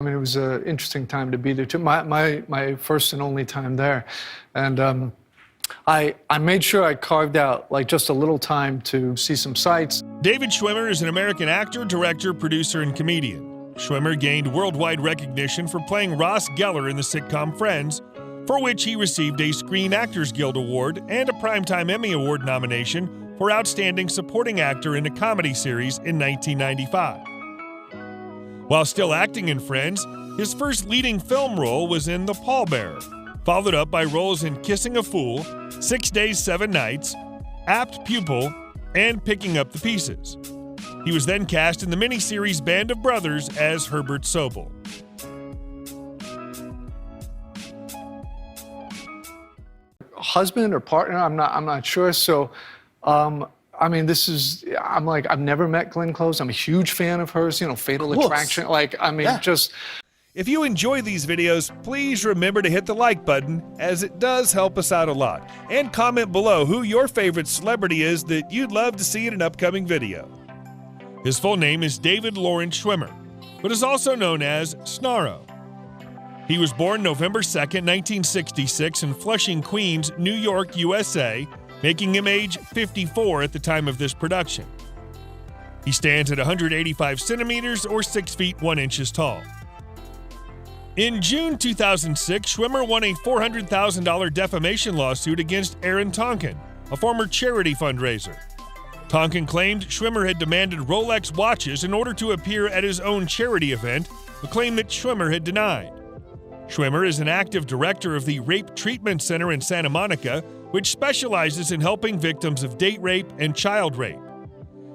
I mean, it was an interesting time to be there too. My first and only time there, and I made sure I carved out like just a little time to see some sights. David Schwimmer is an American actor, director, producer, and comedian. Schwimmer gained worldwide recognition for playing Ross Geller in the sitcom Friends, for which he received a Screen Actors Guild Award and a Primetime Emmy Award nomination for Outstanding Supporting Actor in a Comedy Series in 1995. While still acting in Friends, his first leading film role was in The Pallbearer, followed up by roles in Kissing a Fool, 6 Days, 7 Nights, Apt Pupil, and Picking Up the Pieces. He was then cast in the miniseries Band of Brothers as Herbert Sobel. Husband or partner, I'm not sure. So, I mean, I've never met Glenn Close. I'm a huge fan of hers, Fatal Attraction. Just. If you enjoy these videos, please remember to hit the like button, as it does help us out a lot. And comment below who your favorite celebrity is that you'd love to see in an upcoming video. His full name is David Lawrence Schwimmer, but is also known as Snarro. He was born November 2nd, 1966 in Flushing, Queens, New York, USA, making him age 54 at the time of this production. He stands at 185 centimeters or 6 feet 1 inches tall. In June 2006, Schwimmer won a $400,000 defamation lawsuit against Aaron Tonkin, a former charity fundraiser. Tonkin claimed Schwimmer had demanded Rolex watches in order to appear at his own charity event, a claim that Schwimmer had denied. Schwimmer is an active director of the Rape Treatment Center in Santa Monica, which specializes in helping victims of date rape and child rape.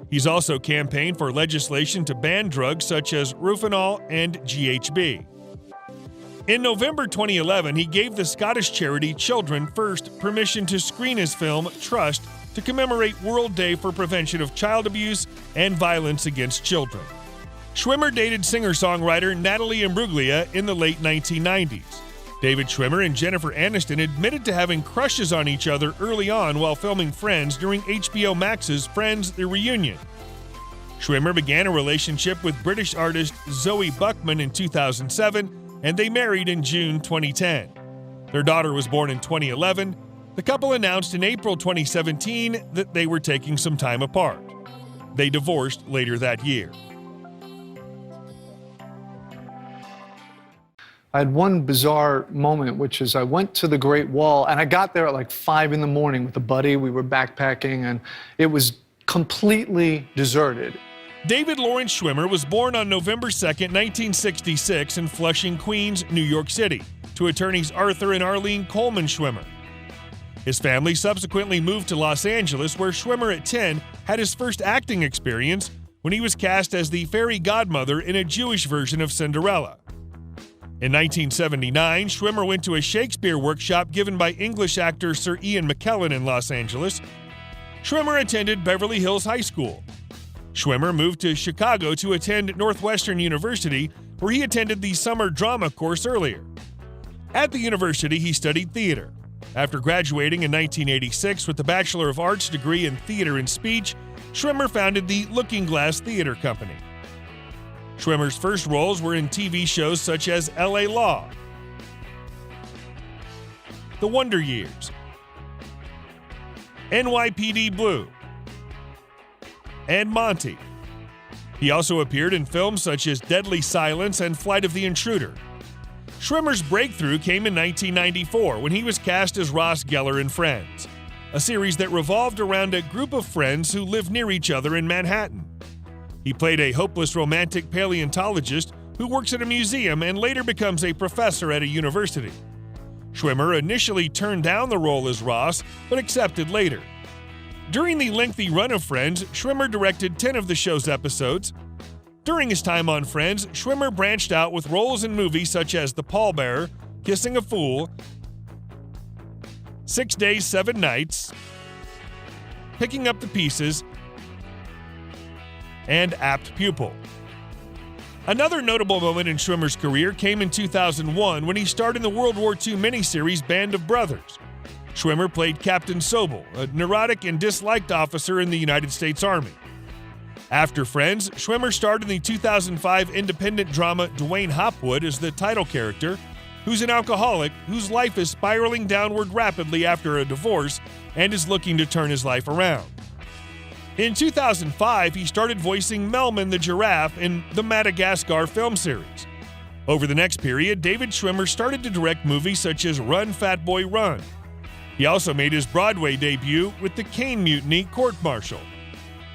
He's also campaigned for legislation to ban drugs such as Rufinol and GHB. In November 2011, he gave the Scottish charity Children First permission to screen his film Trust to commemorate World Day for Prevention of Child Abuse and Violence Against Children. Schwimmer dated singer-songwriter Natalie Imbruglia in the late 1990s. David Schwimmer and Jennifer Aniston admitted to having crushes on each other early on while filming Friends during HBO Max's Friends: The Reunion. Schwimmer began a relationship with British artist Zoe Buckman in 2007, and they married in June 2010. Their daughter was born in 2011. The couple announced in April 2017 that they were taking some time apart. They divorced later that year. I had one bizarre moment, which is I went to the Great Wall, and I got there at like 5 in the morning with a buddy. We were backpacking, and it was completely deserted. David Lawrence Schwimmer was born on November 2nd, 1966 in Flushing, Queens, New York City, to attorneys Arthur and Arlene Coleman Schwimmer. His family subsequently moved to Los Angeles, where Schwimmer at 10 had his first acting experience when he was cast as the fairy godmother in a Jewish version of Cinderella. In 1979, Schwimmer went to a Shakespeare workshop given by English actor Sir Ian McKellen in Los Angeles. Schwimmer attended Beverly Hills High School. Schwimmer moved to Chicago to attend Northwestern University, where he attended the summer drama course earlier. At the university, he studied theater. After graduating in 1986 with a Bachelor of Arts degree in Theater and Speech, Schwimmer founded the Looking Glass Theater Company. Schwimmer's first roles were in TV shows such as L.A. Law, The Wonder Years, NYPD Blue, and Monty. He also appeared in films such as Deadly Silence and Flight of the Intruder. Schwimmer's breakthrough came in 1994 when he was cast as Ross Geller in Friends, a series that revolved around a group of friends who live near each other in Manhattan. He played a hopeless romantic paleontologist who works at a museum and later becomes a professor at a university. Schwimmer initially turned down the role as Ross, but accepted later. During the lengthy run of Friends, Schwimmer directed 10 of the show's episodes. During his time on Friends, Schwimmer branched out with roles in movies such as The Pallbearer, Kissing a Fool, 6 Days, 7 Nights, Picking Up the Pieces, and Apt Pupil. Another notable moment in Schwimmer's career came in 2001 when he starred in the World War II miniseries Band of Brothers. Schwimmer played Captain Sobel, a neurotic and disliked officer in the United States Army. After Friends, Schwimmer starred in the 2005 independent drama Dwayne Hopwood as the title character, who's an alcoholic whose life is spiraling downward rapidly after a divorce and is looking to turn his life around. In 2005, he started voicing Melman the giraffe in the Madagascar film series. Over the next period, David Schwimmer started to direct movies such as Run, Fat Boy, Run. He also made his Broadway debut with the Cane Mutiny Court Martial.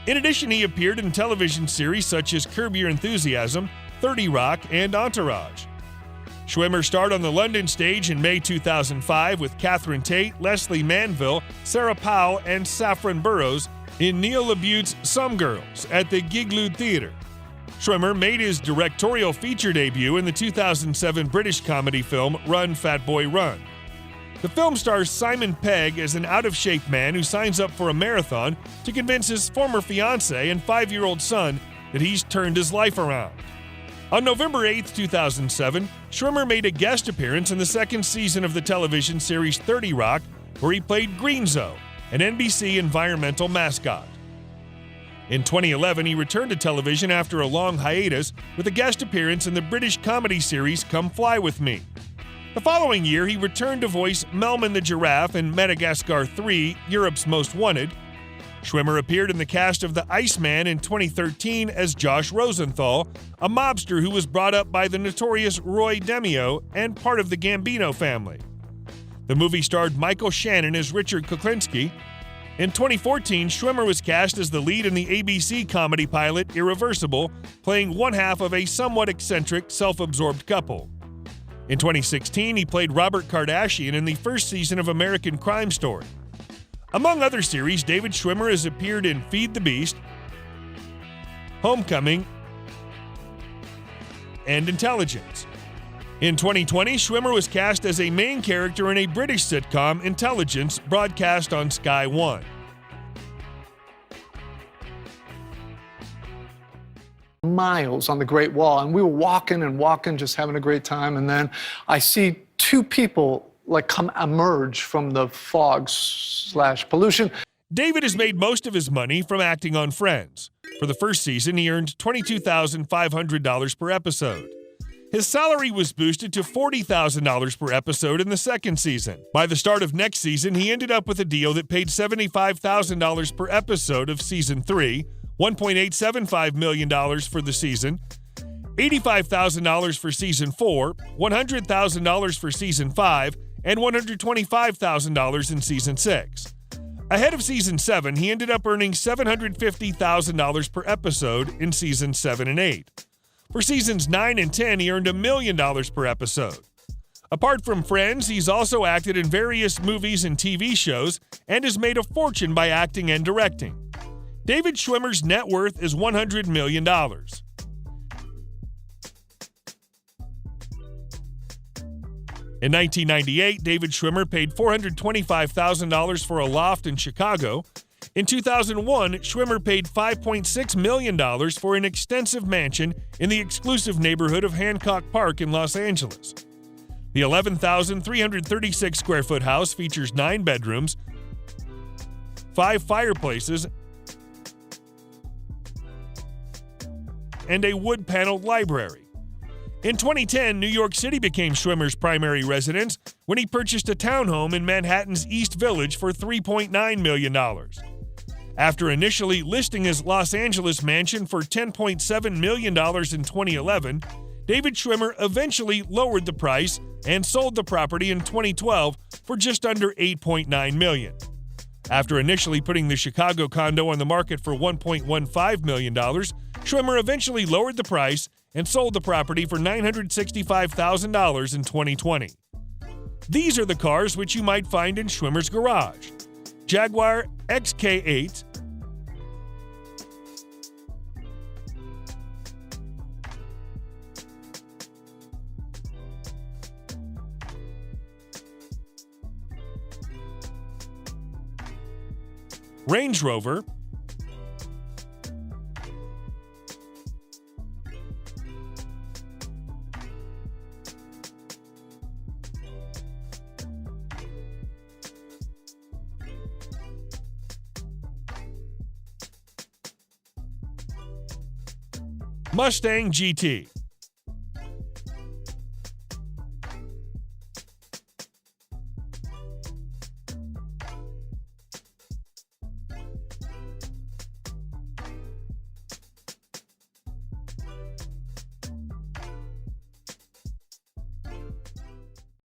In addition, he appeared in television series such as Curb Your Enthusiasm, 30 Rock, and Entourage. Schwimmer starred on the London stage in May 2005 with Catherine Tate, Leslie Manville, Sarah Powell, and Saffron Burrows in Neil LaBute's Some Girls at the Giglud Theatre. Schwimmer made his directorial feature debut in the 2007 British comedy film Run, Fat Boy, Run. The film stars Simon Pegg as an out-of-shape man who signs up for a marathon to convince his former fiancée and 5-year-old son that he's turned his life around. On November 8, 2007, Schwimmer made a guest appearance in the second season of the television series 30 Rock, where he played Greenzo, an NBC environmental mascot. In 2011, he returned to television after a long hiatus with a guest appearance in the British comedy series Come Fly With Me. The following year, he returned to voice Melman the giraffe in Madagascar 3, Europe's Most Wanted. Schwimmer appeared in the cast of The Iceman in 2013 as Josh Rosenthal, a mobster who was brought up by the notorious Roy Demio and part of the Gambino family. The movie starred Michael Shannon as Richard Kuklinski. In 2014, Schwimmer was cast as the lead in the ABC comedy pilot Irreversible, playing one half of a somewhat eccentric, self-absorbed couple. In 2016, he played Robert Kardashian in the first season of American Crime Story. Among other series, David Schwimmer has appeared in Feed the Beast, Homecoming, and Intelligence. In 2020, Schwimmer was cast as a main character in a British sitcom, Intelligence, broadcast on Sky One. Miles on the Great Wall, and we were walking and walking, just having a great time, and then I see two people emerge from the fog/pollution. David has made most of his money from acting on Friends. For the first season, he earned $22,500 per episode. His salary was boosted to $40,000 per episode in the second season. By the start of next season, he ended up with a deal that paid $75,000 per episode of Season 3, $1.875 million for the season, $85,000 for Season 4, $100,000 for Season 5, and $125,000 in Season 6. Ahead of Season 7, he ended up earning $750,000 per episode in Seasons 7 and 8. For Seasons 9 and 10, he earned $1 million per episode. Apart from Friends, he's also acted in various movies and TV shows and has made a fortune by acting and directing. David Schwimmer's net worth is $100 million. In 1998, David Schwimmer paid $425,000 for a loft in Chicago. In 2001, Schwimmer paid $5.6 million for an extensive mansion in the exclusive neighborhood of Hancock Park in Los Angeles. The 11,336 square foot house features 9 bedrooms, 5 fireplaces, and a wood-paneled library. In 2010, New York City became Schwimmer's primary residence when he purchased a townhome in Manhattan's East Village for $3.9 million. After initially listing his Los Angeles mansion for $10.7 million in 2011, David Schwimmer eventually lowered the price and sold the property in 2012 for just under $8.9 million. After initially putting the Chicago condo on the market for $1.15 million, Schwimmer eventually lowered the price and sold the property for $965,000 in 2020. These are the cars which you might find in Schwimmer's garage: Jaguar XK8, Range Rover, Mustang GT.